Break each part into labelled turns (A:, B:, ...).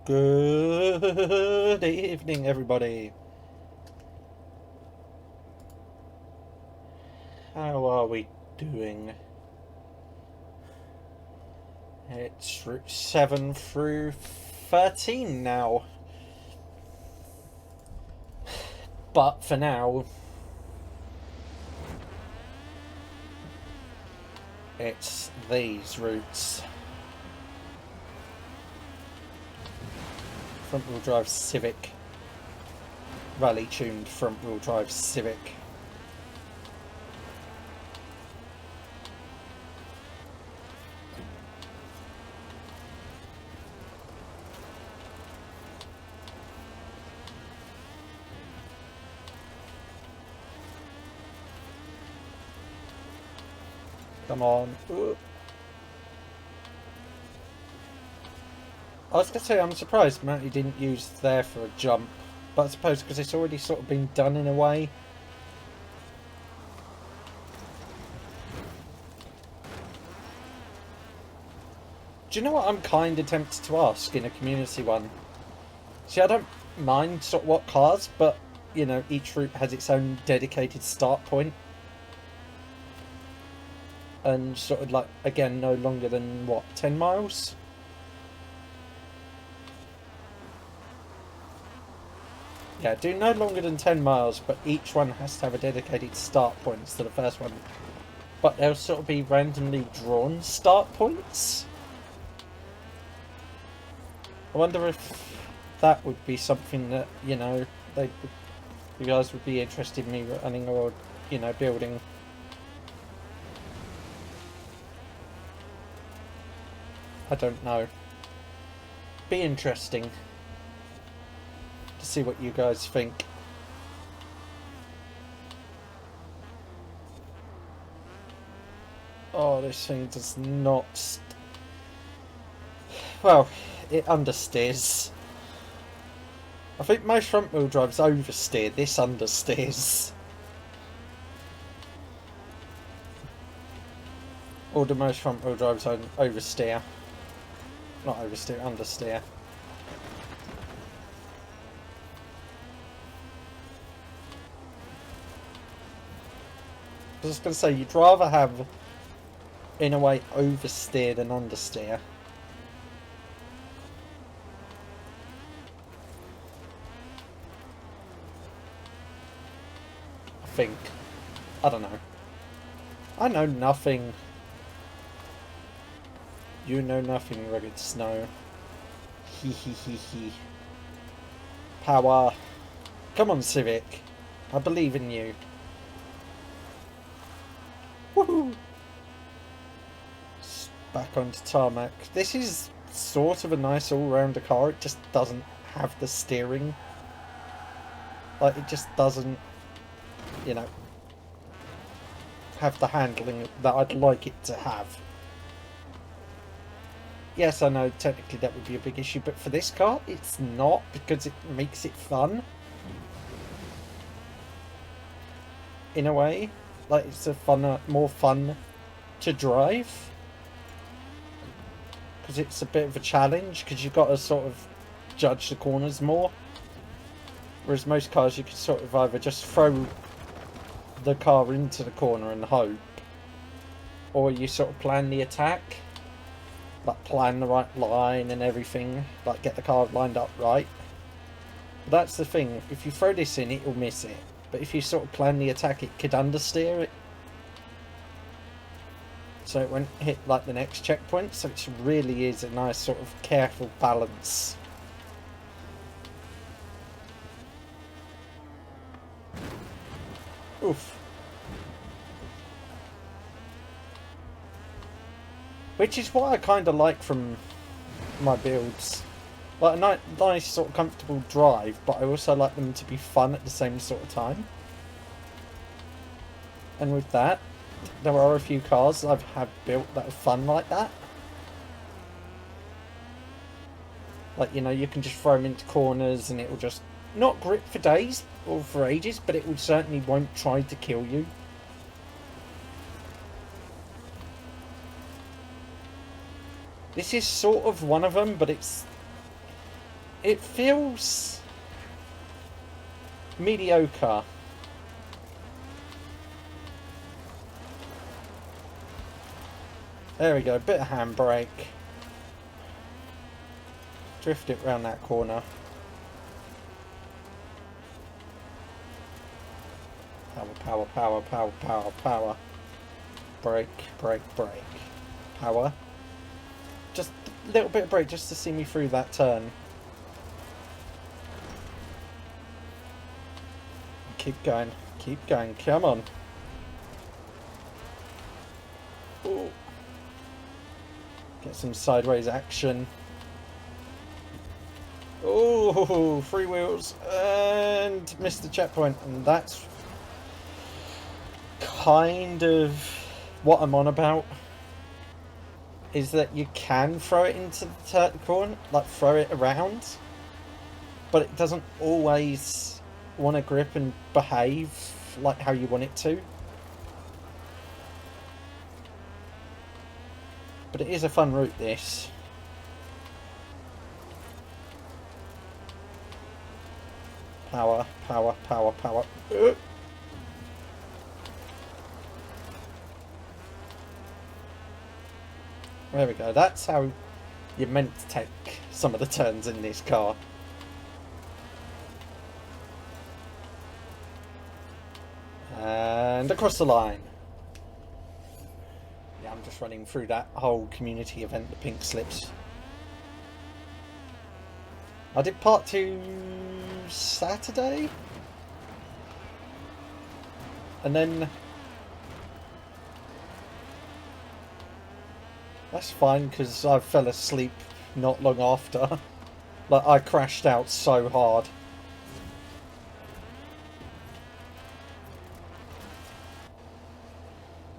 A: Good evening, everybody. How are we doing? It's Route 7 through 13 now. But for now, it's these routes. Front-wheel drive Civic. Rally-tuned front-wheel drive Civic. Come on. Ooh. I was going to say, I'm surprised Matty didn't use there for a jump. But I suppose because it's already sort of been done in a way. Do you know what I'm kind of tempted to ask in a community one? See, I don't mind sort of what cars, but, you know, each route has its own dedicated start point. And sort of like, again, no longer than, what, 10 miles? Yeah, do no longer than 10 miles, but each one has to have a dedicated start points to the first one. But they'll sort of be randomly drawn start points. I wonder if that would be something that, you know, you guys would be interested in me running or, you know, building. I don't know. Be interesting to see what you guys think. Oh, this thing does not... Well, it understeers. I think most front-wheel drives oversteer, this understeers. Or do most front-wheel drives oversteer? Not oversteer, understeer. I was going to say, you'd rather have, in a way, oversteer than understeer. I think. I don't know. I know nothing. You know nothing, Rugged Snow. Hee hee hee hee. Power. Come on, Civic. I believe in you. Woohoo! Back onto tarmac. This is sort of a nice all-rounder car. It just doesn't have the steering. Like, it just doesn't, you know, have the handling that I'd like it to have. Yes, I know technically that would be a big issue, but for this car, it's not, because it makes it fun. In a way. Like, it's a more fun to drive. Because it's a bit of a challenge, because you've got to sort of judge the corners more. Whereas most cars, you can sort of either just throw the car into the corner and hope, or you sort of plan the attack. Like, plan the right line and everything. Like, get the car lined up right. But that's the thing. If you throw this in, it will miss it. But if you sort of plan the attack, it could understeer it. So it won't hit, like, the next checkpoint. So it really is a nice sort of careful balance. Oof. Which is what I kind of like from my builds. Like a nice sort of comfortable drive, but I also like them to be fun at the same sort of time. And with that, there are a few cars that I've built that are fun like that. Like, you know, you can just throw them into corners and it will just not grip for days or for ages, but it will certainly won't try to kill you. This is sort of one of them, but it's It feels mediocre. There we go, bit of handbrake. Drift it round that corner. Power, power, power, power, power, power. Brake, brake, brake. Power. Just a little bit of brake just to see me through that turn. Keep going, come on. Ooh. Get some sideways action. Oh, free wheels and missed the checkpoint, and that's kind of what I'm on about. Is that you can throw it into the corner, like throw it around, but it doesn't always want to grip and behave like how you want it to. But it is a fun route, this. Power, power, power, power. There we go. That's how you're meant to take some of the turns in this car. And across the line. Yeah, I'm just running through that whole community event, the pink slips. I did part 2 Saturday, and then that's fine because I fell asleep not long after. Like, I crashed out so hard.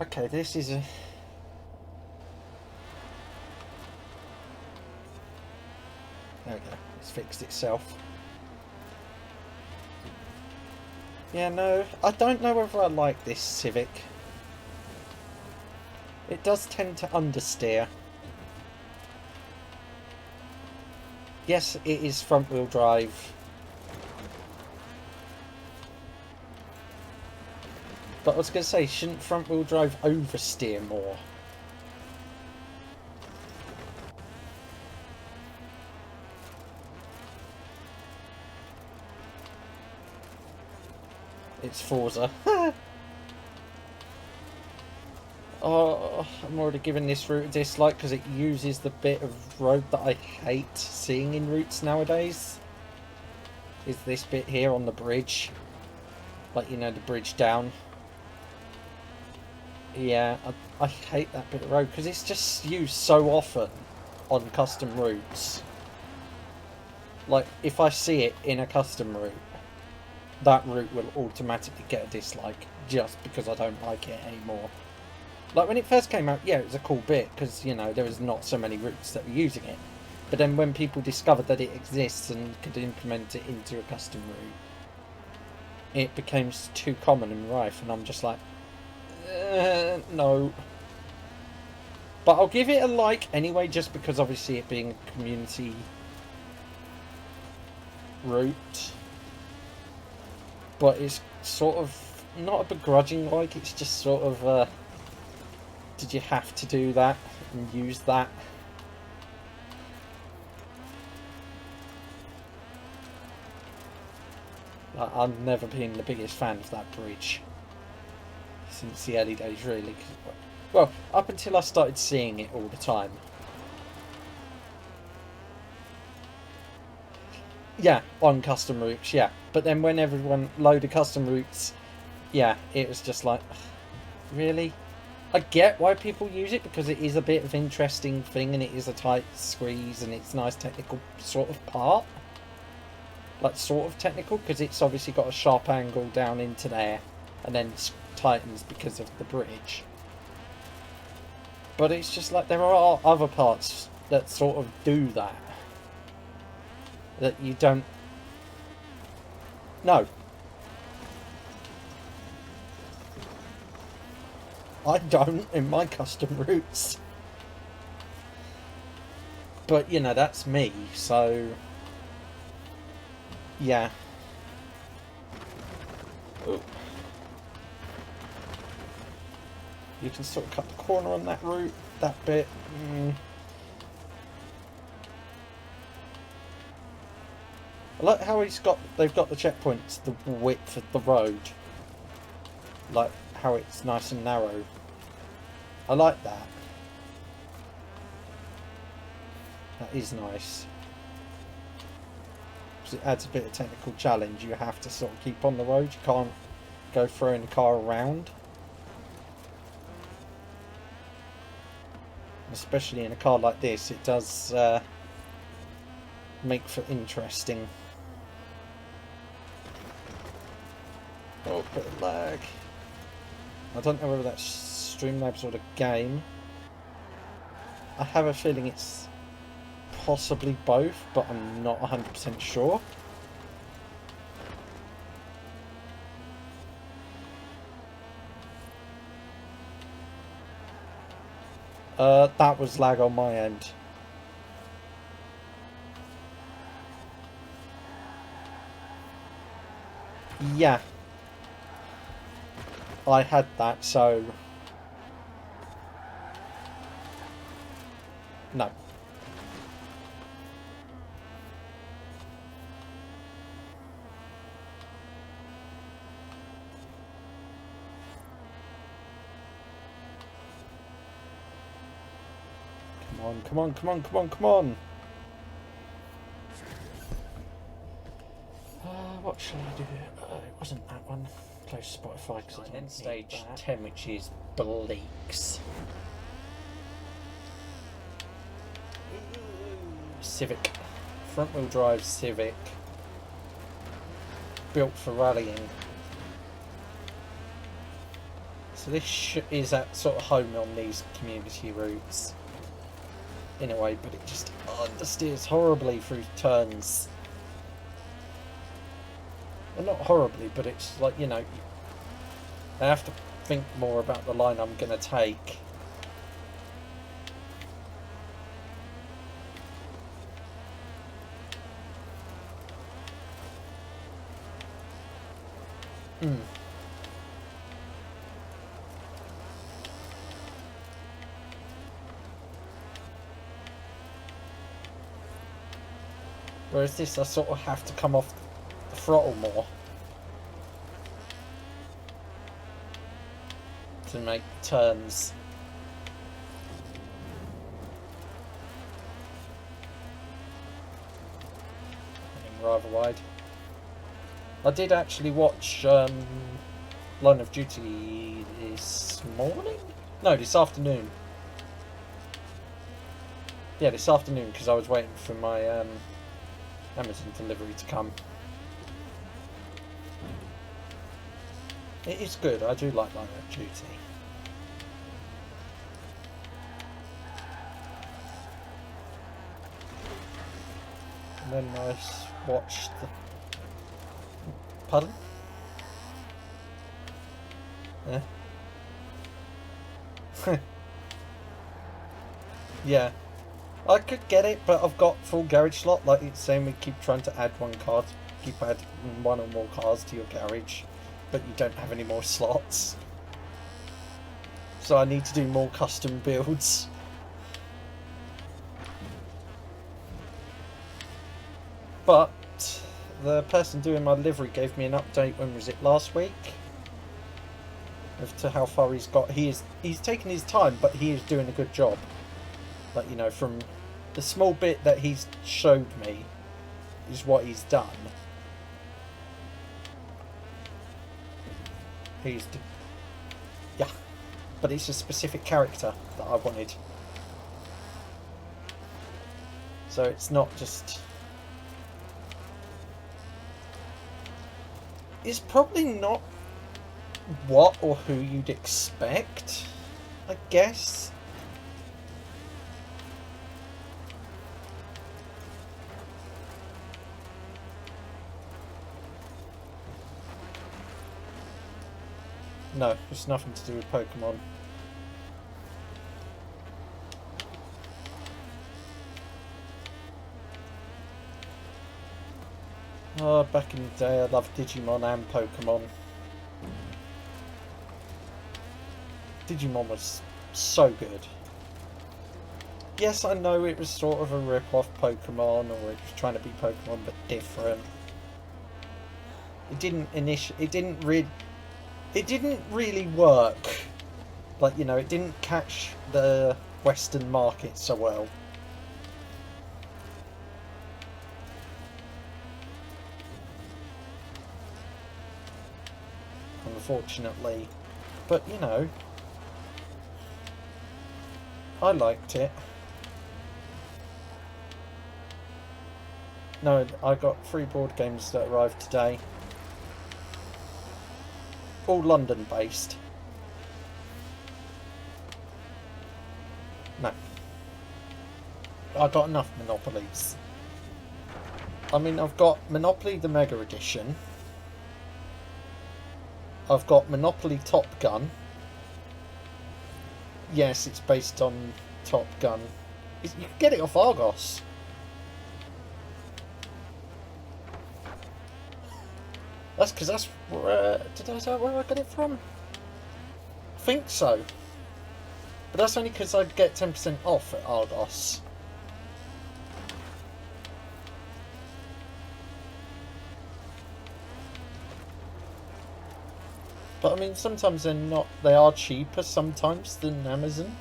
A: Okay, this is a... There we go. It's fixed itself. Yeah, no, I don't know whether I like this Civic. It does tend to understeer. Yes, it is front-wheel drive. But I was going to say, shouldn't front-wheel drive oversteer more? It's Forza. Oh, I'm already giving this route a dislike because it uses the bit of road that I hate seeing in routes nowadays. Is this bit here on the bridge. Like, you know, the bridge down. Yeah, I hate that bit of road because it's just used so often on custom routes. Like, if I see it in a custom route, that route will automatically get a dislike just because I don't like it anymore. Like, when it first came out, yeah, it was a cool bit because, you know, there was not so many routes that were using it. But then when people discovered that it exists and could implement it into a custom route, it became too common and rife, and I'm just like, no. But I'll give it a like anyway, just because obviously it being a community route. But it's sort of not a begrudging like, it's just sort of did you have to do that and use that? Like, I've never been the biggest fan of that bridge since the early days, really. Well, up until I started seeing it all the time. Yeah, on custom routes, yeah. But then when everyone loaded custom routes, yeah, it was just like, really? I get why people use it, because it is a bit of an interesting thing and it is a tight squeeze and it's a nice technical sort of part. Like, sort of technical, because it's obviously got a sharp angle down into there and then tightens because of the bridge. But it's just like, there are other parts that sort of do that. That you don't... No. I don't in my custom routes. But, you know, that's me, so... Yeah. Ooh. You can sort of cut the corner on that route, that bit. I like how they've got the checkpoints the width of the road. Like how it's nice and narrow. I like that. That is nice. Because it adds a bit of technical challenge. You have to sort of keep on the road. You can't go throwing the car around. Especially in a car like this, it does make for interesting. Oh, bit of lag. I don't know whether that's Streamlabs or the game. I have a feeling it's possibly both, but I'm not 100% sure. That was lag on my end. Yeah. I had that, so... No. Come on, come on, come on, come on, come on! What shall I do? It wasn't that one. Close Spotify because I didn't stage 10, which is Bleaks. Civic. Front wheel drive Civic. Built for rallying. So this is at sort of home on these community routes. In a way, but it just understeers horribly through turns. Well, not horribly, but it's like, you know, I have to think more about the line I'm going to take. Whereas this, I sort of have to come off the throttle more to make turns. Getting rather wide. I did actually watch Line of Duty this morning? No, this afternoon. Yeah, this afternoon, because I was waiting for my Amazon delivery to come. It is good. I do like Line of Duty. And then I watched the... Pardon? Yeah. Yeah. I could get it, but I've got full garage slot. Like it's saying, we keep trying to add one car, keep adding one or more cars to your garage, but you don't have any more slots. So I need to do more custom builds. But the person doing my livery gave me an update, when was it, last week? As to how far he's got. He's taken his time, but he is doing a good job. Like, you know, from the small bit that he's showed me is what he's done. Yeah, but it's a specific character that I wanted. So it's not just... It's probably not what or who you'd expect, I guess. No, it's nothing to do with Pokemon. Oh, back in the day, I loved Digimon and Pokemon. Digimon was so good. Yes, I know it was sort of a rip-off Pokemon, or it was trying to be Pokemon but different. It didn't really work. Like, you know, it didn't catch the Western market so well. Unfortunately. But, you know, I liked it. No, I got 3 board games that arrived today. All London based. No. I got enough Monopolies. I mean, I've got Monopoly the Mega Edition. I've got Monopoly Top Gun. Yes, it's based on Top Gun. You can get it off Argos. That's because that's where... Did I say where I got it from? I think so. But that's only because I get 10% off at Argos. But I mean, sometimes they're not... They are cheaper sometimes than Amazon.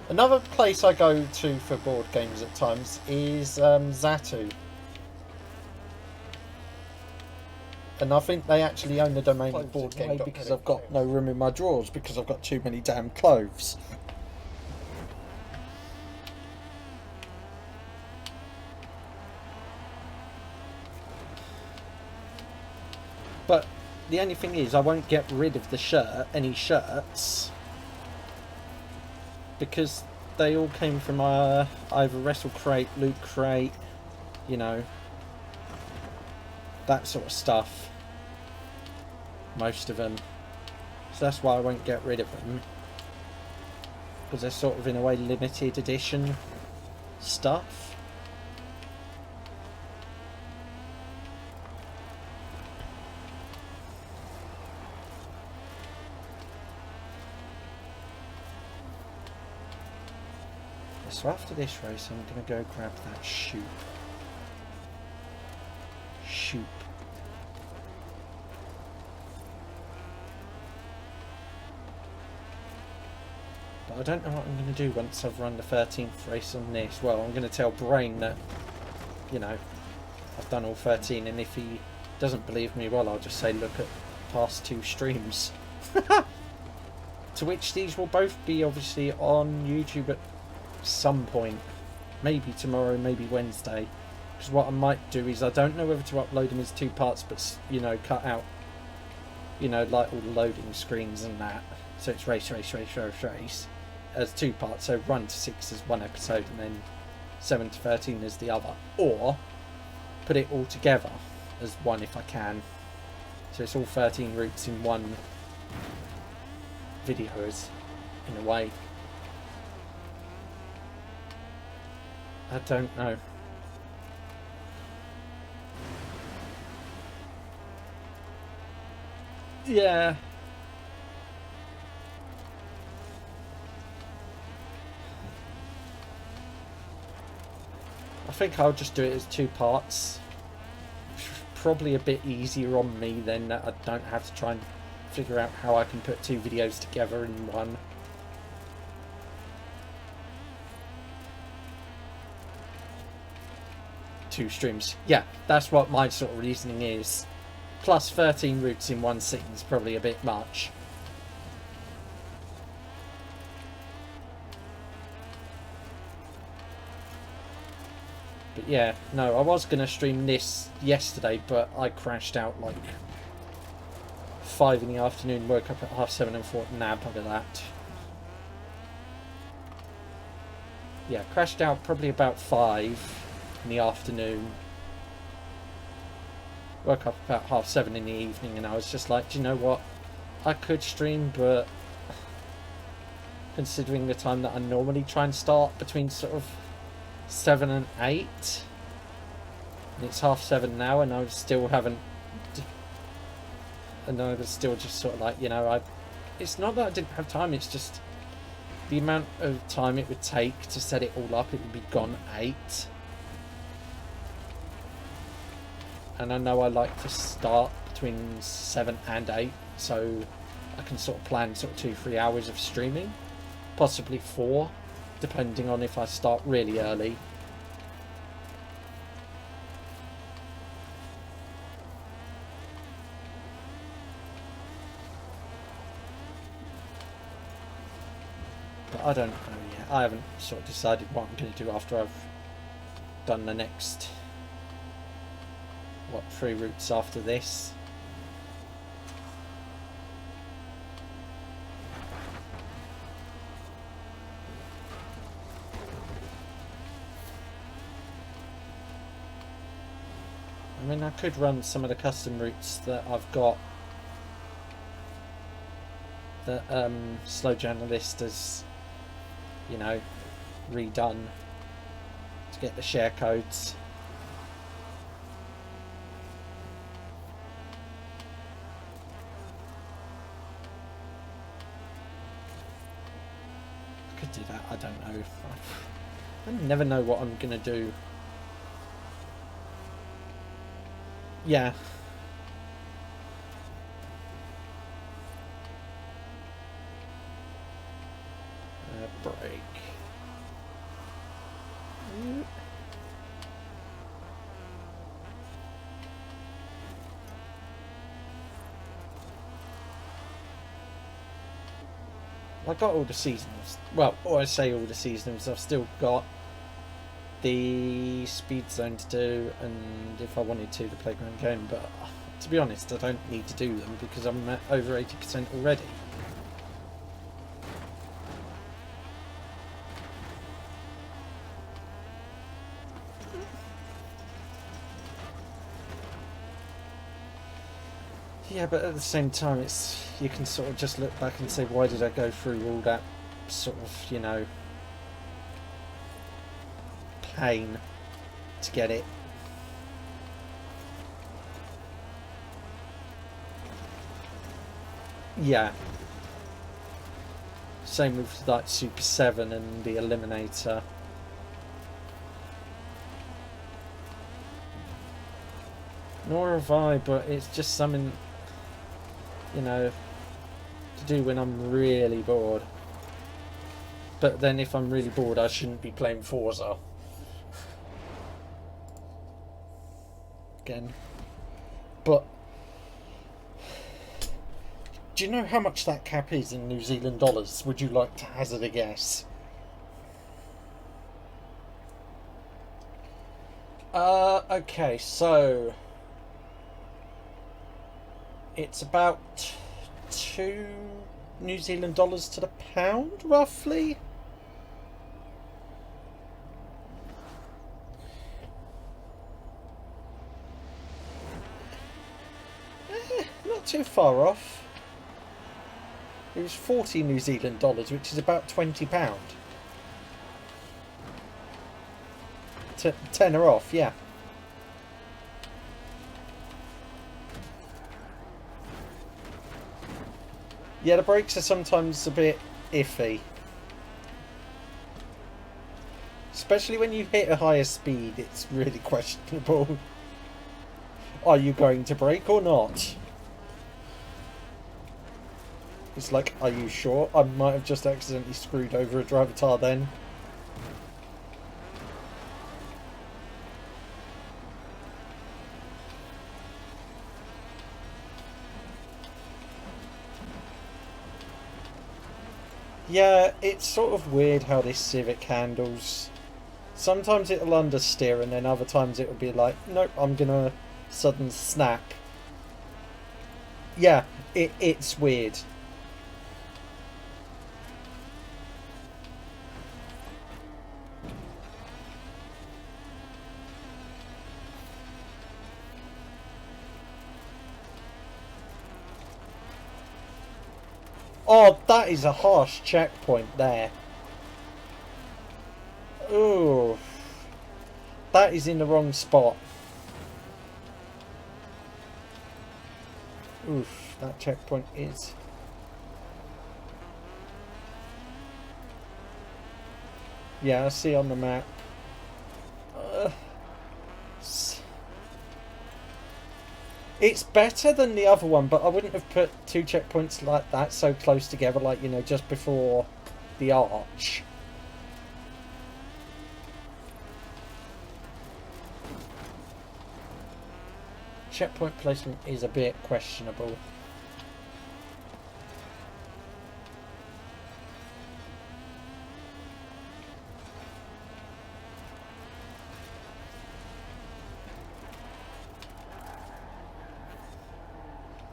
A: Another place I go to for board games at times is Zatu. And I think they actually own the domain of board game because I've got no room in my drawers because I've got too many damn clothes. But the only thing is, I won't get rid of the any shirts, because they all came from either Wrestle Crate, Loot Crate, you know, that sort of stuff. Most of them. So that's why I won't get rid of them. Because they're sort of, in a way, limited edition stuff. So after this race, I'm going to go grab that shoop. But I don't know what I'm going to do once I've run the 13th race on this. Well, I'm going to tell Brain that, you know, I've done all 13, and if he doesn't believe me, well, I'll just say look at past 2 streams. To which these will both be obviously on YouTube at some point. Maybe tomorrow, maybe Wednesday. Because what I might do is, I don't know whether to upload them as 2 parts, but, you know, cut out, you know, like all the loading screens and that. So it's race as 2 parts. So 1 to 6 is 1 episode, and then 7 to 13 is the other. Or put it all together as one if I can. So it's all 13 routes in one videos, in a way. I don't know. Yeah. I think I'll just do it as 2 parts. Probably a bit easier on me then, that I don't have to try and figure out how I can put 2 videos together in one. Two streams. Yeah, that's what my sort of reasoning is. Plus 13 routes in one sitting is probably a bit much. But yeah, no, I was going to stream this yesterday, but I crashed out like 5 in the afternoon, woke up at 7:30 and thought, nah, bugger that. Yeah, crashed out probably about 5 in the afternoon. Woke up about 7:30 in the evening, and I was just like, do you know what? I could stream, but considering the time that I normally try and start between sort of 7 and 8, And it's 7:30 now, and I still haven't. And I was still just sort of like, you know, it's not that I didn't have time. It's just the amount of time it would take to set it all up. It would be gone at 8. And I know I like to start between 7 and 8, so I can sort of plan sort of 2-3 hours of streaming, possibly 4, depending on if I start really early. But I don't know yet. I haven't sort of decided what I'm going to do after I've done the next, 3 routes after this. I mean, I could run some of the custom routes that I've got that Slow Journalist has, you know, redone to get the share codes. I could do that. I don't know. I never know what I'm gonna do. Yeah. Break. I got all the seasonals. Well, or I say all the seasonals. I've still got the speed zone to do, and if I wanted to, the playground game. But to be honest, I don't need to do them because I'm at over 80% already. Yeah, but at the same time, you can sort of just look back and say, why did I go through all that sort of, you know, pain to get it? Yeah. Same with like Super 7 and the Eliminator. Nor have I, but it's just something, you know, to do when I'm really bored. But then if I'm really bored, I shouldn't be playing Forza. Again. But do you know how much that cap is in New Zealand dollars? Would you like to hazard a guess? Okay, so it's about 2 New Zealand dollars to the pound, roughly. Not too far off. It was 40 New Zealand dollars, which is about £20. Tenner off, yeah. Yeah, the brakes are sometimes a bit iffy. Especially when you hit a higher speed, it's really questionable. Are you going to brake or not? It's like, are you sure? I might have just accidentally screwed over a driver tire then. Yeah, it's sort of weird how this Civic handles. Sometimes it'll understeer and then other times it'll be like, nope, I'm gonna sudden snap. Yeah, it's weird. Oh, that is a harsh checkpoint there. Ooh. That is in the wrong spot. Oof, that checkpoint is... Yeah, I see on the map. It's better than the other one, but I wouldn't have put two checkpoints like that so close together, like, you know, just before the arch. Checkpoint placement is a bit questionable.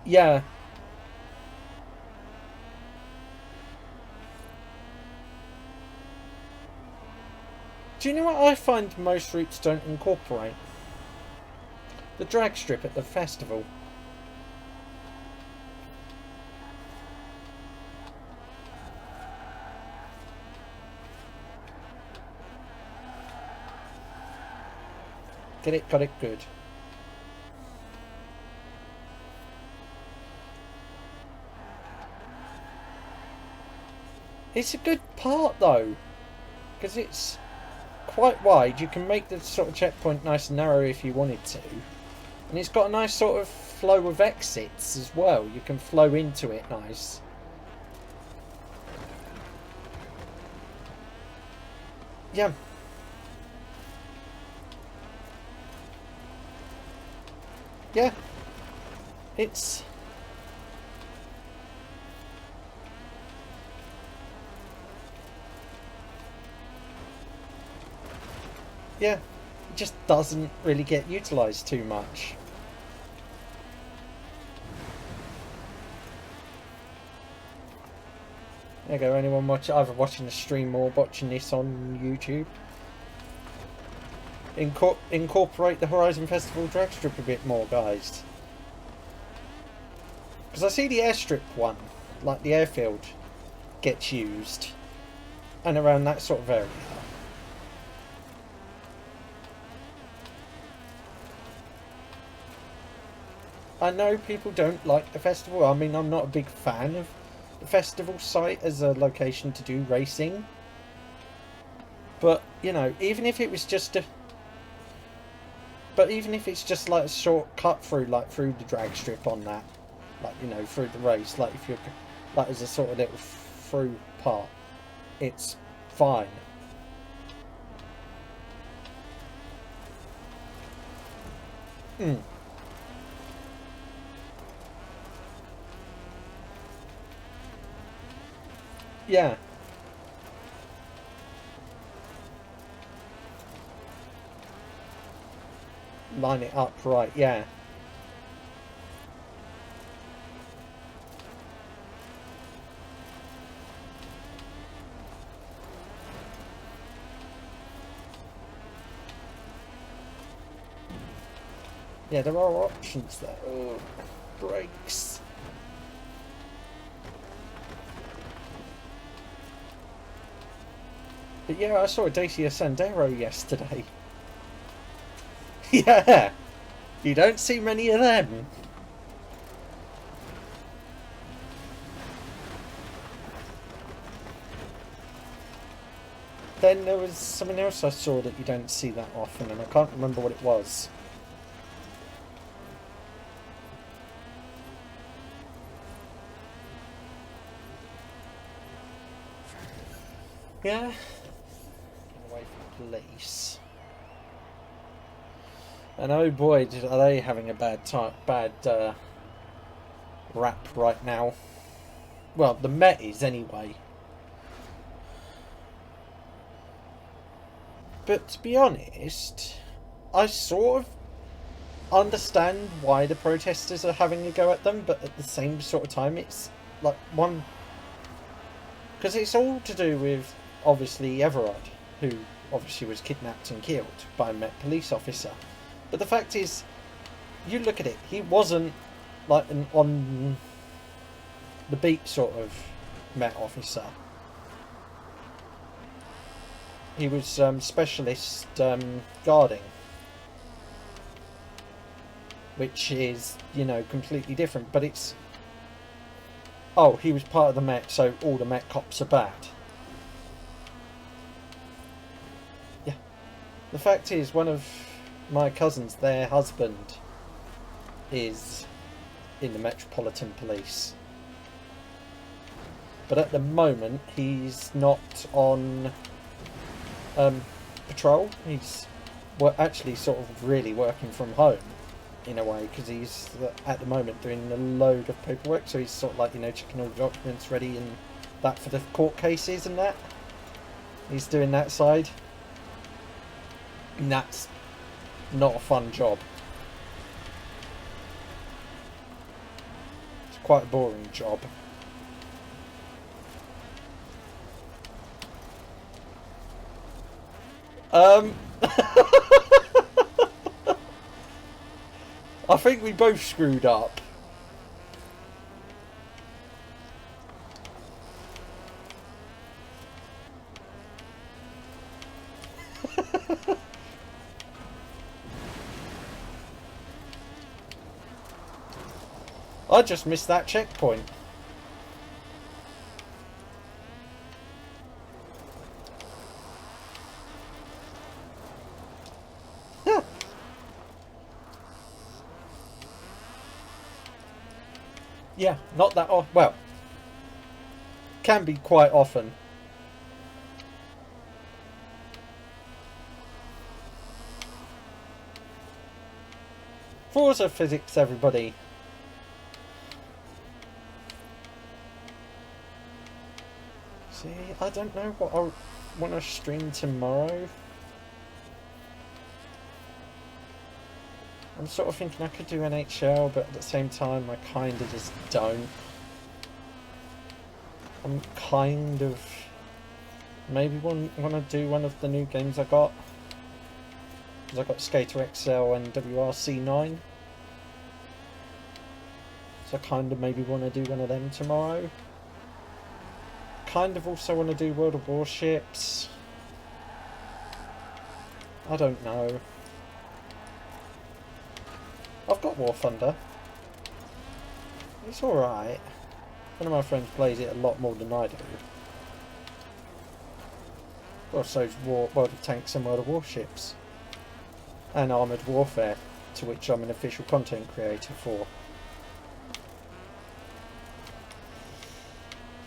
A: Yeah. Do you know what I find most routes don't incorporate? The drag strip at the festival. Get it, got it, good. It's a good part though, because it's quite wide. You can make the sort of checkpoint nice and narrow if you wanted to. And it's got a nice sort of flow of exits as well. You can flow into it nice. Yeah. Yeah. It's... Yeah. It just doesn't really get utilised too much. There you go, anyone either watching the stream or watching this on YouTube. Incorporate the Horizon Festival drag strip a bit more, guys. Because I see the airstrip one, like the airfield, gets used. And around that sort of area. I know people don't like the festival. I mean, I'm not a big fan of the festival site as a location to do racing. But, you know, even if it was just a... But even if it's just like a short cut through, like through the drag strip on that, like, you know, through the race, like if you're, like as a sort of little through part, it's fine. Hmm. Yeah. Line it up right, yeah. Yeah, there are options there. Oh, brakes. But yeah, I saw a Dacia Sandero yesterday. Yeah, you don't see many of them. Then there was something else I saw that you don't see that often, and I can't remember what it was. Yeah. Away from police. And oh boy, are they having a bad rap right now. Well, the Met is anyway. But to be honest, I sort of understand why the protesters are having a go at them, but at the same sort of time, it's like one... Because it's all to do with, obviously, Everard, who obviously was kidnapped and killed by a Met police officer. But the fact is, you look at it, he wasn't like an on the beat sort of Met officer. He was specialist guarding. which is, you know, completely different. But it's, oh, he was part of the Met, so all the Met cops are bad. Yeah. The fact is, one of my cousins, their husband, is in the Metropolitan Police. But at the moment, he's not on patrol. He's actually sort of really working from home in a way, because he's at the moment doing a load of paperwork. So he's sort of like, you know, checking all the documents ready and that for the court cases and that. He's doing that side. And that's not a fun job. It's quite a boring job. I think we both screwed up. I just missed that checkpoint. Yeah, not that often. Well, can be quite often. Forza Physics, everybody. See, I don't know what I want to stream tomorrow. I'm sort of thinking I could do NHL, but at the same time I kind of just don't. I'm kind of maybe want to do one of the new games I got. Because I got Skater XL and WRC9. So I kind of maybe want to do one of them tomorrow. Kind of also want to do World of Warships. I don't know. I've got War Thunder. It's alright. One of my friends plays it a lot more than I do. Also World of Tanks and World of Warships. And Armoured Warfare, to which I'm an official content creator for.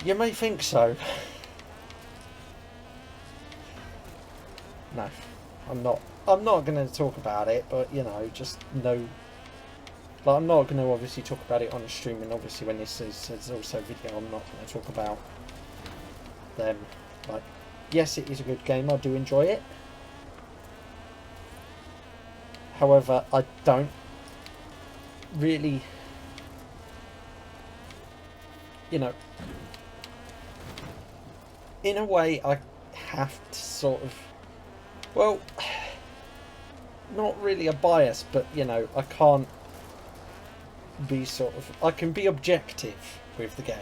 A: You may think so. No, I'm not. I'm not going to talk about it, but you know, just know. Like, I'm not going to obviously talk about it on the stream, and obviously when this is also video, I'm not going to talk about them. Like, yes, it is a good game. I do enjoy it. However, I don't really, you know, in a way I have to sort of, well, not really a bias, but you know, I can't be sort of, I can be objective with the game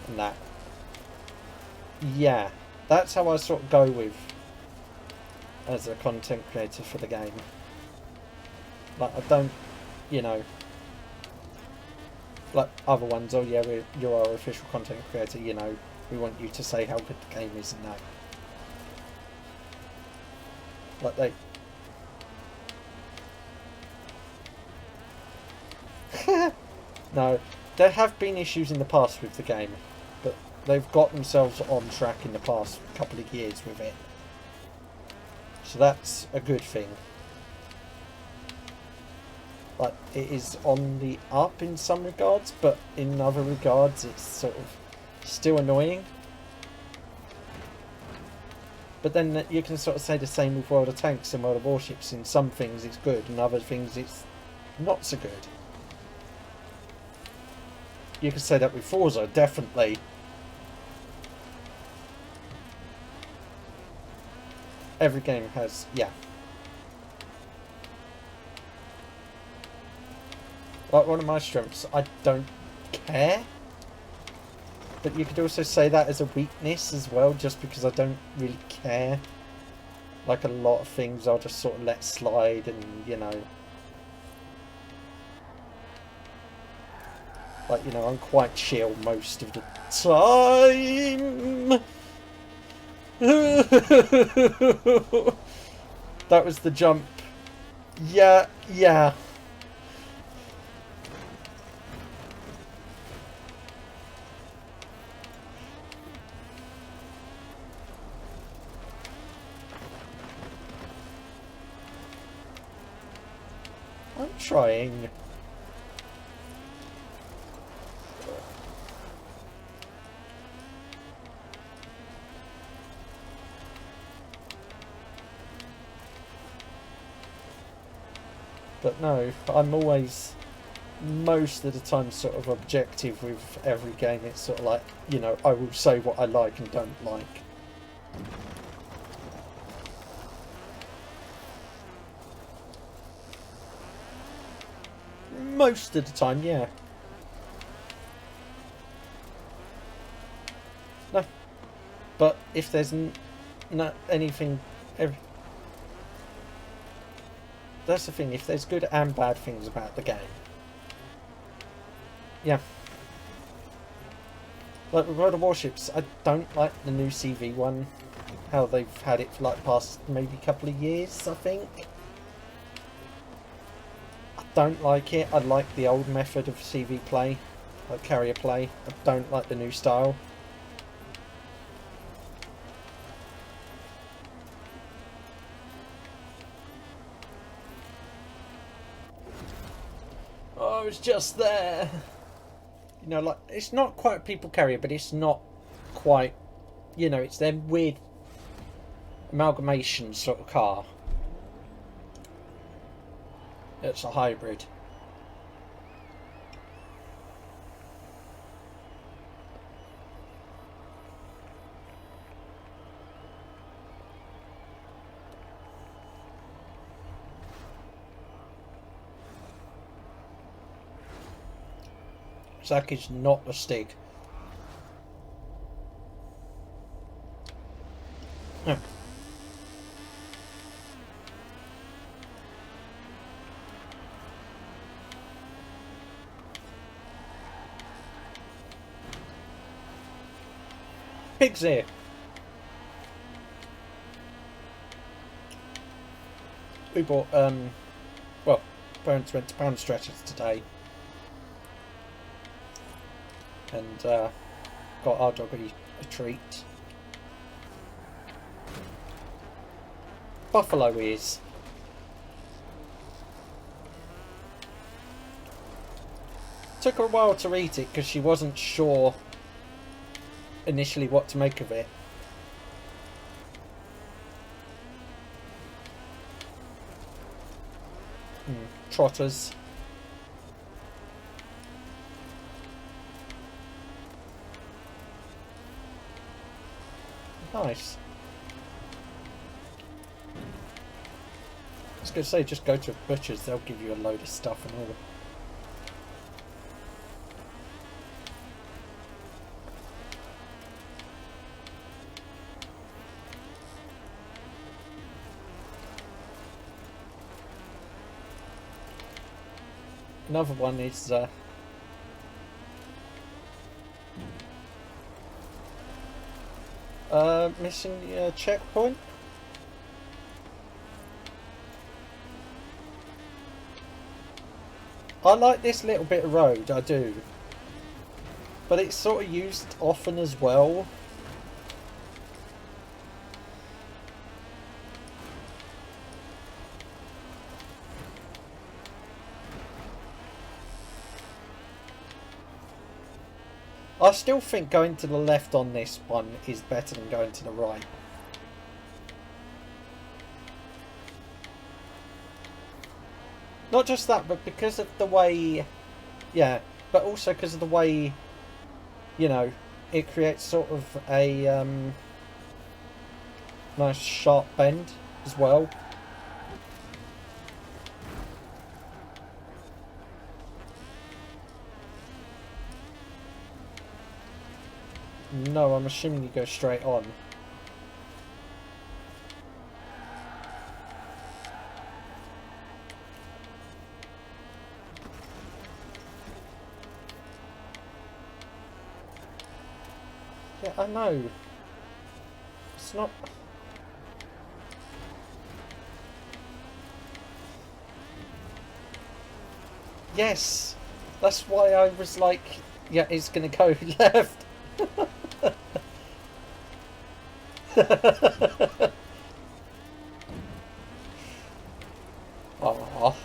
A: and that. Yeah, that's how I sort of go with as a content creator for the game. Like, I don't, you know, like other ones, oh yeah, you're our official content creator, you know, we want you to say how good the game is and that. Like they... No, there have been issues in the past with the game, but they've got themselves on track in the past couple of years with it. So that's a good thing. Like, it is on the up in some regards, but in other regards it's sort of still annoying. But then you can sort of say the same with World of Tanks and World of Warships. In some things it's good, and other things it's not so good. You could say that with Forza, definitely. Every game has, yeah. Like, one of my strengths, I don't care. But you could also say that as a weakness as well, just because I don't really care. Like, a lot of things I'll just sort of let slide and, you know. Like, you know, I'm quite chill most of the time. That was the jump. Yeah, yeah. I'm trying. But no, I'm always, most of the time, sort of objective with every game. It's sort of like, you know, I will say what I like and don't like. Most of the time, yeah. No. But if there's not anything... That's the thing, if there's good and bad things about the game. Yeah. Like with World of Warships, I don't like the new CV one. How they've had it for like past maybe a couple of years, I think. I don't like it. I like the old method of CV play, like carrier play. I don't like the new style. Oh, I was just there. You know, like, it's not quite people carrier, but it's not quite, you know, it's their weird amalgamation sort of car. It's a hybrid. Zach is not a Stig. Yeah. Pig's here. We bought, well, parents went to Pound Stretchers today. And, got our doggy a treat. Buffalo ears. Took her a while to eat it because she wasn't sure initially what to make of it. Trotters. Nice. I was going to say, just go to a butcher's, they'll give you a load of stuff and all. Another one is missing a checkpoint. I like this little bit of road, I do. But it's sort of used often as well. I still think going to the left on this one is better than going to the right. Not just that, but because of the way... Yeah, but also because of the way, you know, it creates sort of a nice sharp bend as well. No, I'm assuming you go straight on. Yeah, I know. It's not... Yes! That's why I was like, yeah, it's gonna go left. Aww.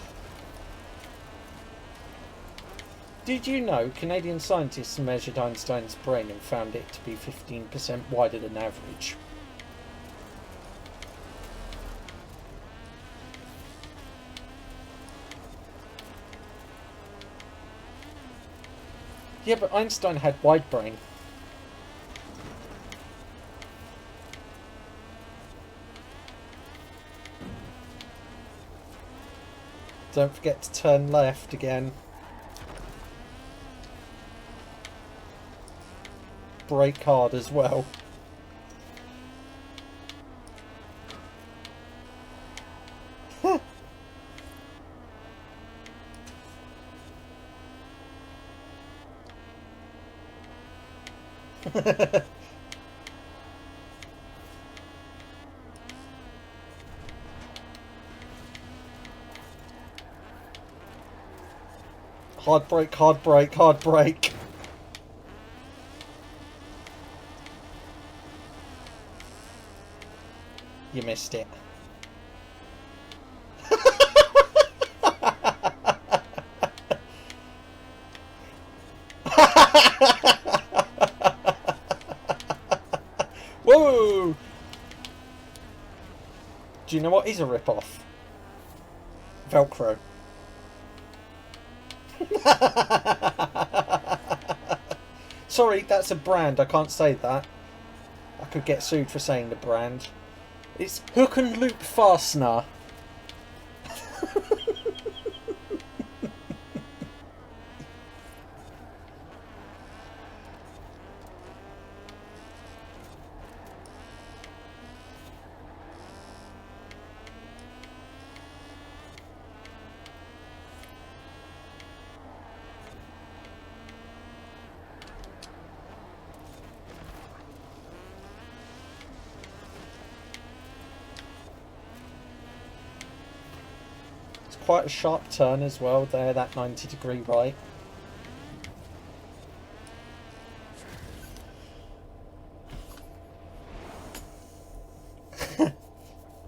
A: Did you know Canadian scientists measured Einstein's brain and found it to be 15% wider than average? Yeah, but Einstein had wide brain. Don't forget to turn left again. Brake hard as well. Hard brake, hard brake, hard brake. You missed it. Whoa! Do you know what is a rip-off? Velcro. Sorry, that's a brand. I can't say that. I could get sued for saying the brand. It's Hook and Loop Fastener. Quite a sharp turn as well there, that 90-degree right.